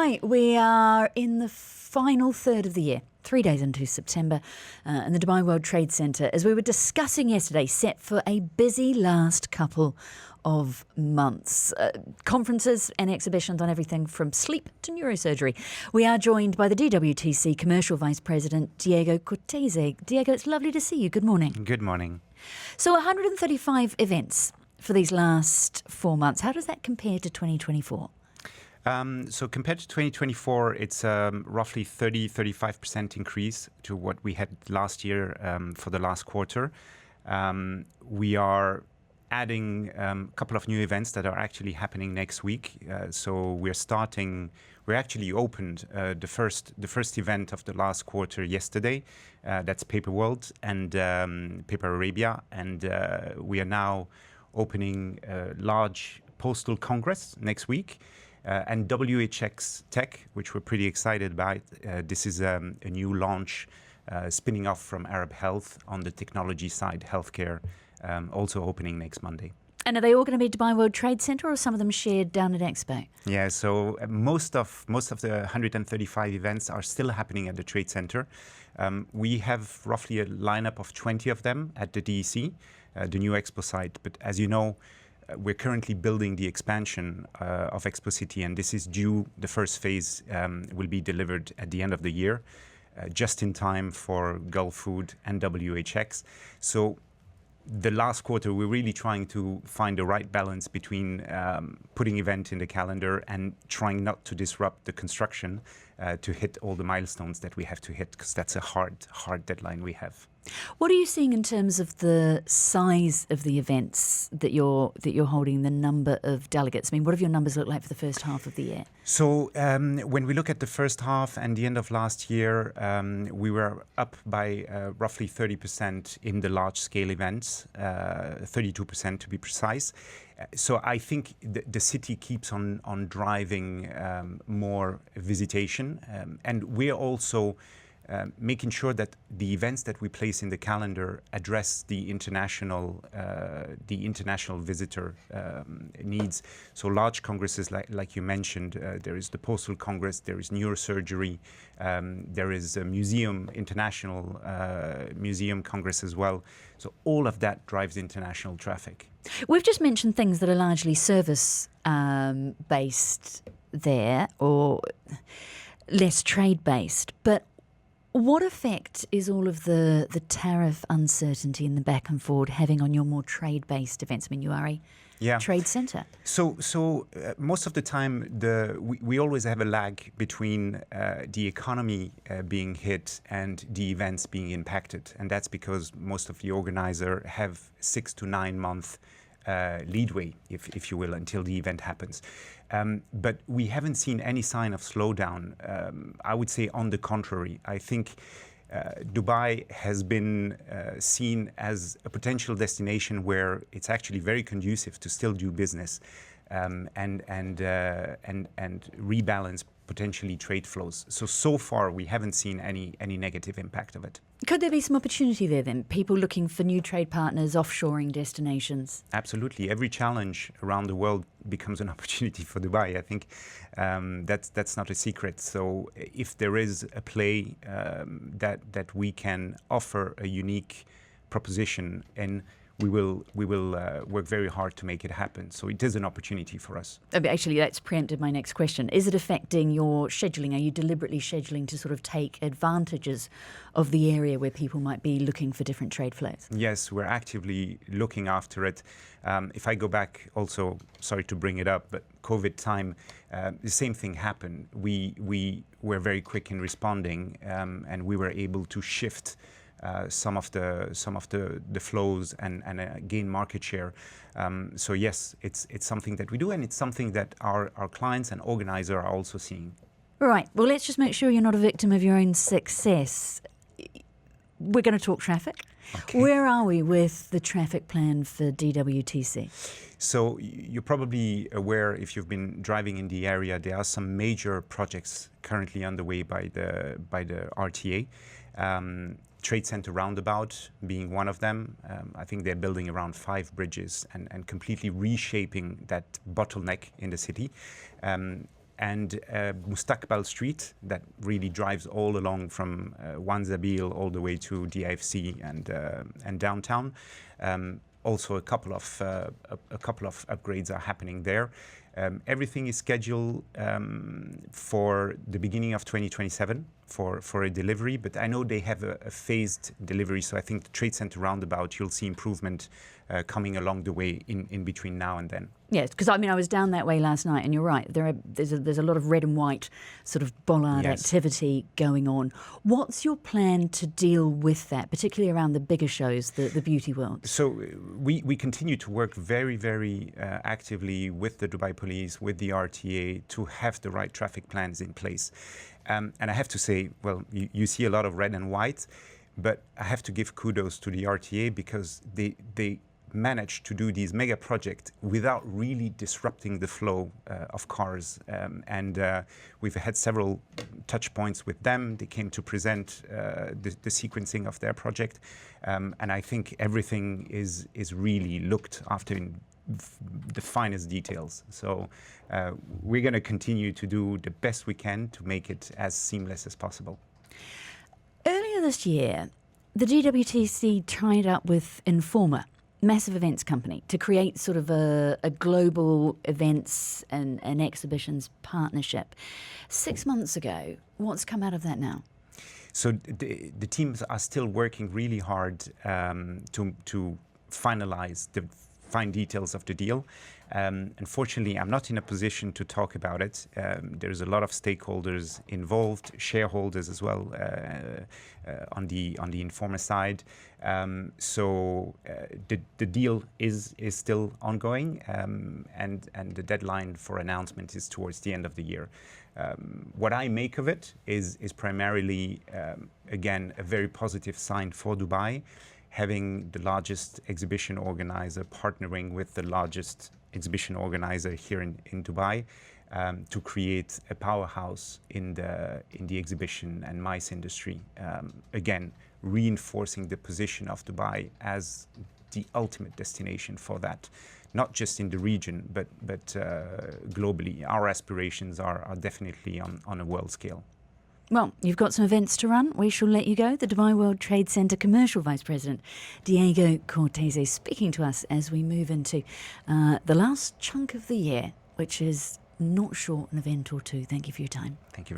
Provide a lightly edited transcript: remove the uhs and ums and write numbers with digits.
Right, we are in the final third of the year, 3 days into September, and the Dubai World Trade Centre, as we were discussing yesterday, set for a busy last couple of months. Conferences and exhibitions on everything from sleep to neurosurgery. We are joined by the DWTC Commercial Vice President, Diego Cortese. Diego, it's lovely to see you. Good morning. Good morning. So 135 events for these last 4 months. How does that compare to 2024? So compared to 2024, it's roughly 35% increase to what we had last year for the last quarter. We are adding a couple of new events that are actually happening next week. So we actually opened the first event of the last quarter yesterday. That's Paper World and Paper Arabia. And we are now opening a large postal congress next week. And WHX Tech, which we're pretty excited about. This is a new launch spinning off from Arab Health on the technology side, healthcare, also opening next Monday. And are they all going to be Dubai World Trade Centre, or some of them shared down at Expo? Yeah, so most of the 135 events are still happening at the Trade Centre. We have roughly a lineup of 20 of them at the DEC, the new Expo site. But as you know, we're currently building the expansion of Expo City, and this is due. The first phase will be delivered at the end of the year, just in time for Gulf Food and WHX. So the last quarter, we're really trying to find the right balance between putting event in the calendar and trying not to disrupt the construction to hit all the milestones that we have to hit, because that's a hard deadline we have. What are you seeing in terms of the size of the events that you're holding, the number of delegates? I mean, what have your numbers look like for the first half of the year? So when we look at the first half and the end of last year, we were up by roughly 30% in the large-scale events, 32% to be precise. So I think the city keeps on driving more visitation, and we're also making sure that the events that we place in the calendar address the international visitor needs. So large congresses like you mentioned, there is the Postal Congress, there is neurosurgery, there is a international museum congress as well. So all of that drives international traffic. We've just mentioned things that are largely service based there, or less trade based, but what effect is all of the tariff uncertainty and the back and forward having on your more trade-based events? I mean, you are a trade centre. So most of the time, we always have a lag between the economy being hit and the events being impacted. And that's because most of the organizers have 6 to 9 month leadway, if you will, until the event happens. But we haven't seen any sign of slowdown. I would say on the contrary. I think Dubai has been seen as a potential destination where it's actually very conducive to still do business and rebalance potentially trade flows. So far, we haven't seen any negative impact of it. Could there be some opportunity there then? People looking for new trade partners, offshoring destinations? Absolutely. Every challenge around the world becomes an opportunity for Dubai. I think that's not a secret. So if there is a play that we can offer a unique proposition, and we will work very hard to make it happen. So it is an opportunity for us. Actually, that's preempted my next question. Is it affecting your scheduling? Are you deliberately scheduling to sort of take advantages of the area where people might be looking for different trade flows? Yes, we're actively looking after it. If I go back also, sorry to bring it up, but COVID time, the same thing happened. We were very quick in responding, and we were able to shift some of the flows and gain market share. So yes, it's something that we do, and it's something that our clients and organizers are also seeing. Right. Well, let's just make sure you're not a victim of your own success. We're going to talk traffic. Okay. Where are we with the traffic plan for DWTC? So you're probably aware, if you've been driving in the area, there are some major projects currently underway by the RTA. Trade Center Roundabout being one of them. I think they're building around 5 bridges and completely reshaping that bottleneck in the city. and Mustakbal Street that really drives all along from Wanzabil all the way to DIFC and downtown. Also, a couple of upgrades are happening there. Everything is scheduled for the beginning of 2027 for a delivery, but I know they have a phased delivery, so I think the trade center roundabout, you'll see improvement coming along the way in between now and then. Yes, because I mean, I was down that way last night, and you're right. There's a lot of red and white sort of bollard activity going on. What's your plan to deal with that, particularly around the bigger shows, the beauty world? So we continue to work very, very actively with the Dubai Police, with the RTA, to have the right traffic plans in place. And I have to say, well, you see a lot of red and white, but I have to give kudos to the RTA because they managed to do these mega projects without really disrupting the flow of cars. And we've had several touch points with them. They came to present the sequencing of their project. And I think everything is really looked after in the finest details. So we're going to continue to do the best we can to make it as seamless as possible. Earlier this year, the DWTC tied up with Informa, massive events company, to create sort of a global events and exhibitions partnership. 6 months ago, what's come out of that now? So the teams are still working really hard to finalize the fine details of the deal. Unfortunately, I'm not in a position to talk about it. There's a lot of stakeholders involved, shareholders as well on the Informa side. So the deal is still ongoing, and the deadline for announcement is towards the end of the year. What I make of it is primarily, again, a very positive sign for Dubai, having the largest exhibition organizer partnering with the largest exhibition organizer here in Dubai to create a powerhouse in the exhibition and MICE industry. Again, reinforcing the position of Dubai as the ultimate destination for that, not just in the region, but globally. Our aspirations are definitely on a world scale. Well, you've got some events to run. We shall let you go. The Dubai World Trade Center Commercial Vice President, Diego Cortese, speaking to us as we move into the last chunk of the year, which is not short an event or two. Thank you for your time. Thank you.